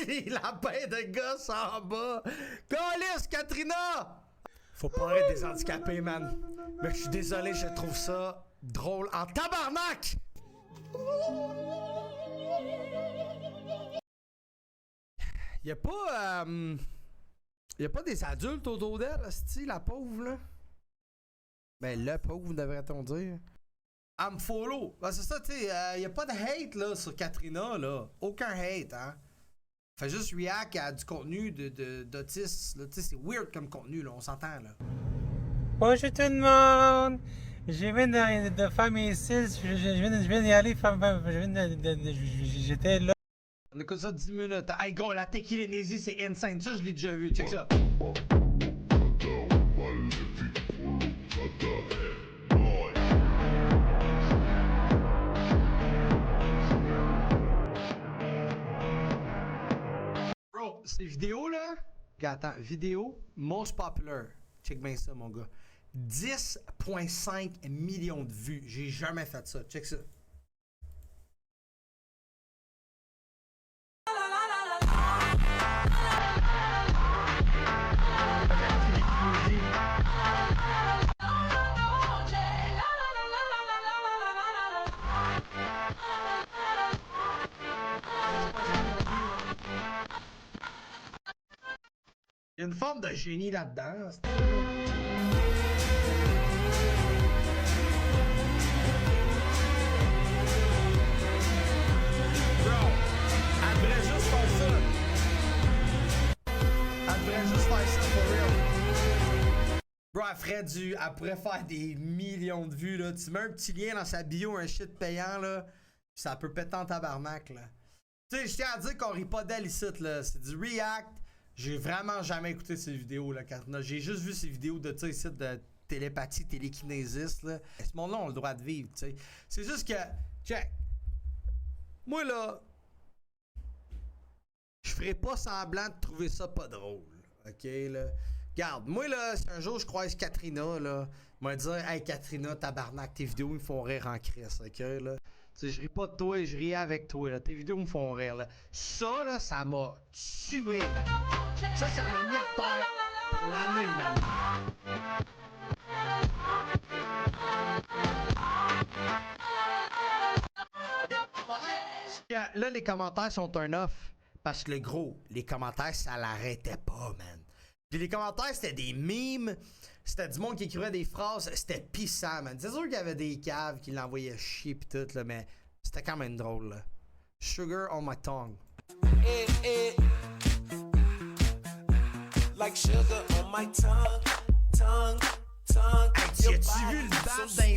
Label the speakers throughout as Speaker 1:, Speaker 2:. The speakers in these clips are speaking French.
Speaker 1: Les lapins de gosse en bas. Calice, Katrina! Faut pas être des handicapés, man. Mais je suis désolé, je trouve ça drôle en tabarnak! Y'a pas... Y'a pas des adultes autour d'elle, asti, la pauvre, là? Ben, le pauvre, devrait-on dire. Elle me follow. Ben, c'est ça, tu sais, y'a pas de hate, là, sur Katrina, là. Aucun hate, hein. Fait juste react à du contenu d'autistes, là. Tu sais, c'est weird comme contenu, là, on s'entend, là.
Speaker 2: Bonjour tout le monde! Je viens de faire mes cils, je viens d'y aller, j'étais là.
Speaker 1: On écoute ça 10 minutes. Hey gros, la tequilénésie c'est insane. Ça, je l'ai déjà vu. Check ça. Bro, ces vidéos là. Regarde, attends, vidéo most popular. Check bien ça, mon gars. 10,5 millions de vues. J'ai jamais fait ça. Check ça. Il y a une forme de génie là-dedans. Bro, elle devrait juste faire ça. Elle devrait juste faire ça for real. Bro, elle pourrait faire des millions de vues là. Tu mets un petit lien dans sa bio, un shit payant là, pis ça peut péter en tabarnak là. Tu sais, je tiens à dire qu'on rit pas d'elle ici là. C'est du react. J'ai vraiment jamais écouté ces vidéos là, Katrina. J'ai juste vu ces vidéos de, tu sais, ici de télépathie, télékinésiste là. Ce monde-là ont le droit de vivre, tu sais. C'est juste que, check. Moi là, je ferai pas semblant de trouver ça pas drôle, ok là. Regarde, moi là, si un jour je croise Katrina là, je vais dire, hey Katrina, tabarnak, tes vidéos me font rire en crise, ok là. Tu sais, je ris pas de toi, je ris avec toi, là. Tes vidéos me font rire, là. Ça, là, ça m'a tué. Ça m'a mis à terre pour l'année, man. Là, les commentaires sont un off. Parce que le gros, les commentaires, ça l'arrêtait pas, man. Puis les commentaires, c'était des memes. C'était du monde qui écrivait des phrases. C'était pissant, man. C'est sûr qu'il y avait des caves qui l'envoyaient chier pis tout, là, mais c'était quand même drôle, là. Sugar on my tongue. Like sugar on my tongue. Hey, as-tu vu le bas d'un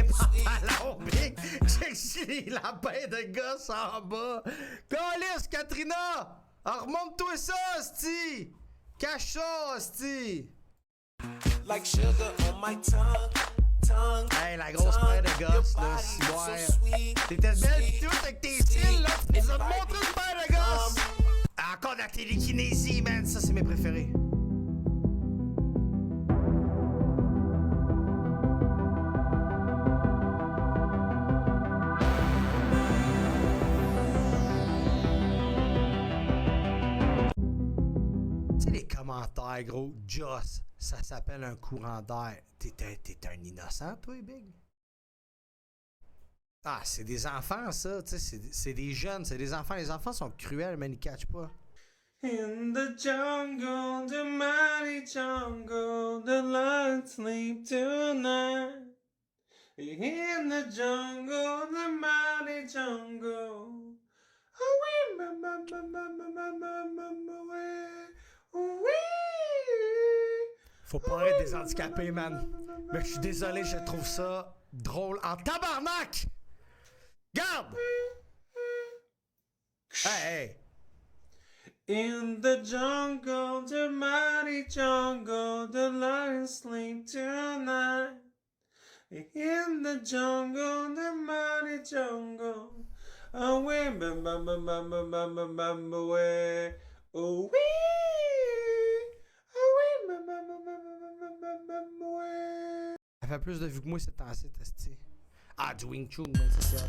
Speaker 1: pantalon big? J'ai les lapins de gosse en bas. Calice, Katrina! Remonte-toi ça, hostie! Cache ça, hostie! Like sugar on my tongue. Hey, la grosse paire de gosses, là, si ouais. T'étais belle pis tout avec tes cils, là. Tu nous as montré une paire de gosses! Encore de la télékinésie, man. Ça, c'est mes préférés. Tu sais, les commentaires, gros, Joss. Ça s'appelle un courant d'air. T'es un innocent, toi, Big? Ah, c'est des enfants, ça. Tu sais, c'est des jeunes, c'est des enfants. Les enfants sont cruels, mais ils catchent pas.
Speaker 2: In the jungle, the mighty jungle, the lions sleep tonight. In the jungle, the mighty jungle. Oh, oui.
Speaker 1: Faut pas être des handicapés, man. Mais je suis désolé, je trouve ça drôle en tabarnak! Garde! Hey!
Speaker 2: In the jungle, the mighty jungle, the lions sleep tonight. In the jungle, the mighty jungle. Away, away. Oh, oui.
Speaker 1: Elle fait plus de vues que moi cette temps-ci, Testi. Ah, du Wing Chun, c'est ça.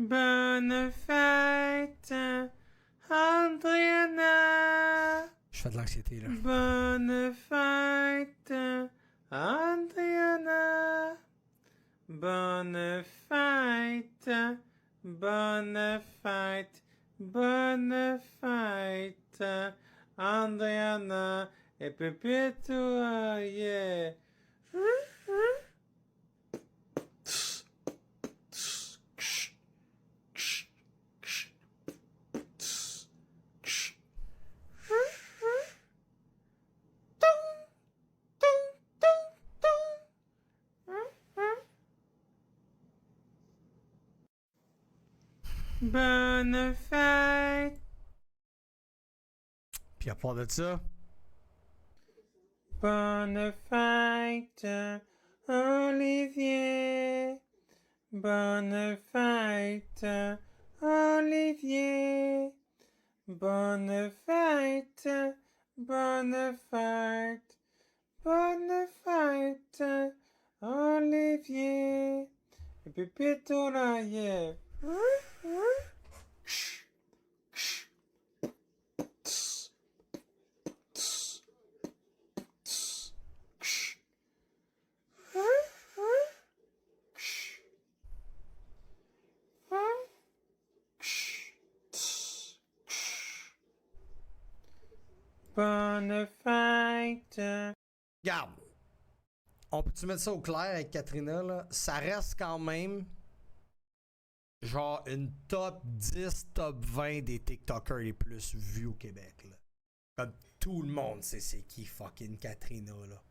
Speaker 2: Bonne fête, Andriana.
Speaker 1: Je fais de l'anxiété, là.
Speaker 2: Bonne fête, Andriana. Bonne fête, bonne fête, bonne fête, Andriana et Pepito, yeah. Bonne fête.
Speaker 1: Puis à part de ça,
Speaker 2: Bonne fête, Olivier. Bonne fête, Olivier. Bonne fête, bonne fête, bonne fête, Olivier. Et Pépito là, yeah. Bonne fête.
Speaker 1: regarde. On peut-tu mettre ça au clair avec Katrina, là? Ça reste quand même genre une top 10, top 20 des TikTokers les plus vus au Québec, là. Comme tout le monde sait c'est qui fucking Katrina, là.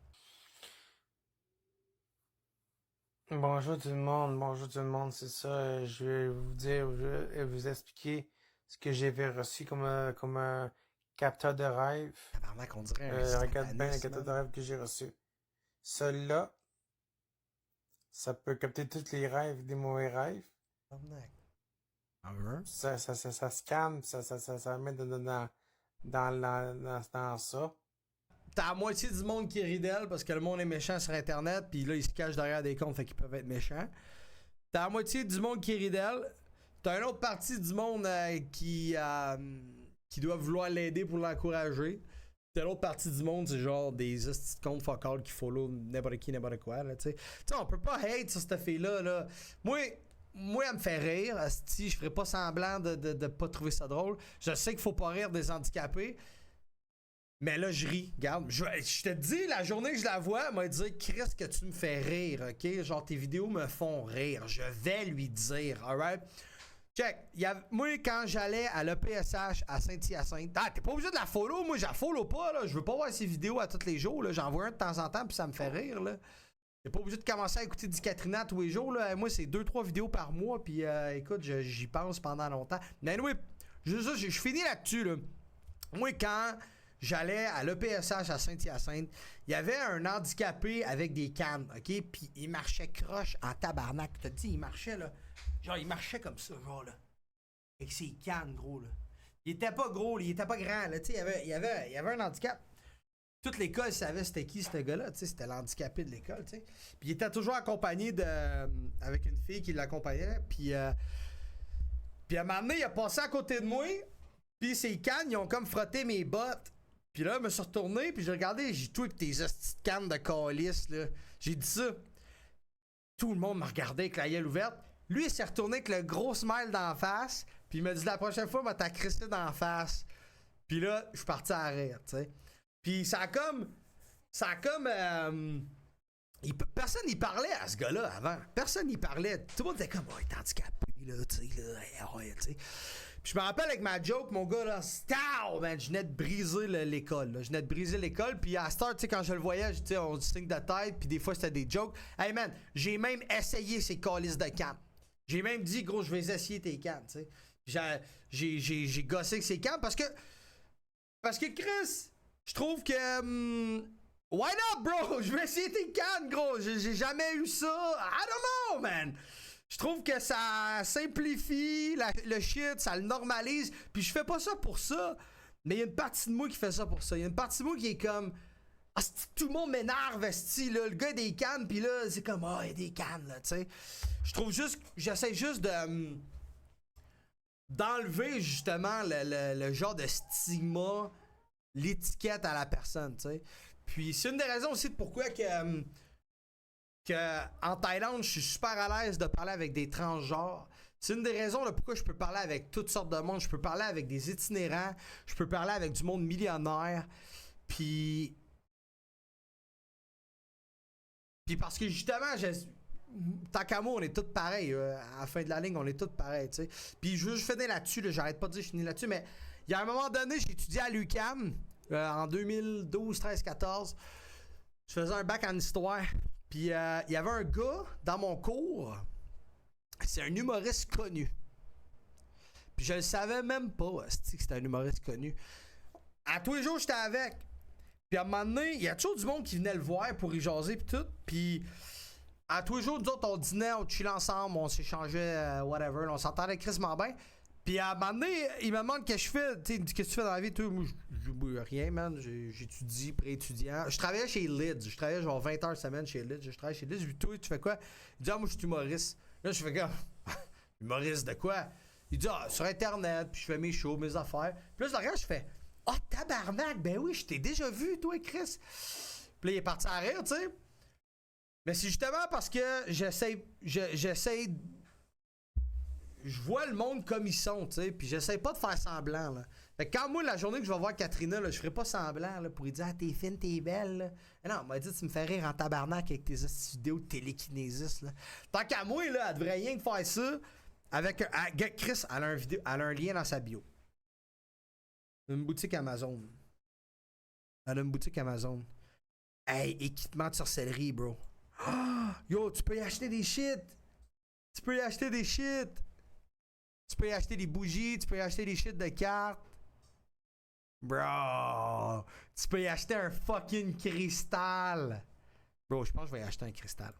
Speaker 2: Bonjour tout le monde, c'est ça. Je vais vous dire, je vais vous expliquer ce que j'avais reçu comme un capteur de rêve.
Speaker 1: Tabarnak, on dirait un
Speaker 2: Regarde bien le
Speaker 1: sataniste,
Speaker 2: capteur de
Speaker 1: man.
Speaker 2: rêve que j'ai reçu. Celui-là, ça peut capter tous les rêves des mauvais rêves.
Speaker 1: Tabarnak. Ah ouais?
Speaker 2: Ça scanne, ça met dans ça.
Speaker 1: T'as la moitié du monde qui rit d'elle parce que le monde est méchant sur Internet, puis là, ils se cachent derrière des comptes, fait qu'ils peuvent être méchants. T'as la moitié du monde qui rit d'elle. T'as une autre partie du monde qui doit vouloir l'aider pour l'encourager. T'as l'autre partie du monde, c'est genre des hosties de comptes fuck all qui follow n'importe qui, n'importe quoi, là, tu sais. Tu sais, on peut pas hate sur cette fille-là, là. Moi, elle me fait rire, asti, je ferais pas semblant de pas trouver ça drôle. Je sais qu'il faut pas rire des handicapés. Mais là, je ris. Regarde, je te dis, la journée que je la vois, elle m'a dit Chris, que tu me fais rire, ok? Genre, tes vidéos me font rire. Je vais lui dire, alright? Check. Moi, quand j'allais à l'EPSH à Saint-Hyacinthe, t'es pas obligé de la follow. Moi, je la follow pas, là. Je veux pas voir ses vidéos à tous les jours, là. J'en vois un de temps en temps, puis ça me fait rire, là. T'es pas obligé de commencer à écouter du Katrina tous les jours, là. Moi, c'est 2-3 vidéos par mois, puis écoute, j'y pense pendant longtemps. Mais anyway, je finis là-dessus, là. Moi, quand j'allais à l'EPSH à Saint-Hyacinthe, il y avait un handicapé avec des cannes, ok? Puis il marchait croche en tabarnak. Je te dis, il marchait, là. Genre, il marchait comme ça, genre, là. Avec ses cannes, gros, là. Il était pas gros, il était pas grand, là. Tu sais, il y avait un handicap. Toute l'école savait c'était qui, ce gars-là, tu sais. C'était l'handicapé de l'école, tu sais. Puis il était toujours accompagné avec une fille qui l'accompagnait. Puis à un moment donné, il a passé à côté de moi. Puis ses cannes, ils ont comme frotté mes bottes. Puis là, je me suis retourné, puis j'ai regardé, j'ai tout avec tes hosties de cannes de calice, là. J'ai dit ça. Tout le monde m'a regardé avec la gueule ouverte. Lui, il s'est retourné avec le gros smile d'en face, puis il m'a dit la prochaine fois, moi, t'as crissé d'en face. Puis là, je suis parti à rire, tu sais. Puis ça a comme. Personne n'y parlait à ce gars-là avant. Personne n'y parlait. Tout le monde était comme, oh, il est handicapé, là, tu sais, là, ouais, tu sais. Puis je me rappelle avec ma joke, mon gars, là, style, man, je venais de briser l'école, là. Je venais de briser l'école, puis à Star, tu sais, quand je le voyais, tu sais, on distingue de tête, puis des fois, c'était des jokes. Hey, man, j'ai même essayé ces calices de cannes. J'ai même dit, gros, je vais essayer tes cannes, tu sais. J'ai gossé avec ces cannes parce que Chris, je trouve que. Why not, bro? Je vais essayer tes cannes, gros. J'ai jamais eu ça. I don't know, man. Je trouve que ça simplifie le shit, ça le normalise. Puis je fais pas ça pour ça. Mais il y a une partie de moi qui fait ça pour ça. Il y a une partie de moi qui est comme. Ah, tout le monde m'énerve, esti, là. Le gars a des cannes, puis là, c'est comme, ah, il y a des cannes, là, tu sais. Je trouve juste. J'essaie juste de. d'enlever justement le genre de stigma, l'étiquette à la personne, tu sais. Puis c'est une des raisons aussi de pourquoi que en Thaïlande, je suis super à l'aise de parler avec des transgenres. C'est une des raisons là, pourquoi je peux parler avec toutes sortes de monde. Je peux parler avec des itinérants, je peux parler avec du monde millionnaire. Puis parce que justement, tant qu'à moi, on est tous pareils. À la fin de la ligne, on est tous pareils, tu sais. Puis je veux juste finir là-dessus, là, j'arrête pas de dire je finis là-dessus, mais il y a un moment donné, j'ai étudié à l'UQAM en 2012, 13, 14. Je faisais un bac en histoire. Puis il y avait un gars dans mon cours, c'est un humoriste connu. Puis je le savais même pas, que c'était un humoriste connu. À tous les jours, j'étais avec. Puis à un moment donné, il y a toujours du monde qui venait le voir pour y jaser puis tout. Puis à tous les jours, nous autres, on dînait, on chillait ensemble, on s'échangeait, whatever. On s'entendait crissement bien. Puis à un moment donné, il me demande qu'est-ce que je fais. Tu sais, qu'est-ce que tu fais dans la vie? Toi, moi, rien, man. J'étudie, pré-étudiant. Je travaillais chez Lids. Je travaillais genre 20 heures semaine chez Lids. Je travaillais chez Lids. Je lui dis, toi, tu fais quoi? Il dit, ah, moi, je suis humoriste. Là, je fais quoi? Humoriste de quoi? Il dit, ah, sur Internet. Puis je fais mes shows, mes affaires. Puis là, je le regarde, je fais, ah, oh, tabarnak. Ben oui, je t'ai déjà vu, toi, Chris. Puis là, il est parti à rire, tu sais. Mais c'est justement parce que j'essaie. Je vois le monde comme ils sont, tu sais, puis j'essaie pas de faire semblant, là. Fait que quand moi, la journée que je vais voir Katrina, là, je ferai pas semblant, là, pour lui dire, ah, t'es fine, t'es belle, là. Mais non, elle m'a dit, tu me fais rire en tabarnak avec tes vidéos de télékinésis, là. Tant qu'à moi, là, elle devrait rien que faire ça avec un. Chris, elle a un lien dans sa bio. Une boutique Amazon. Elle a une boutique Amazon. Hey, équipement de sorcellerie, bro. Oh, yo, tu peux y acheter des shit. Tu peux y acheter des shit. Tu peux y acheter des bougies, tu peux y acheter des shit de cartes. Bro, tu peux y acheter un fucking cristal. Bro, je pense que je vais y acheter un cristal.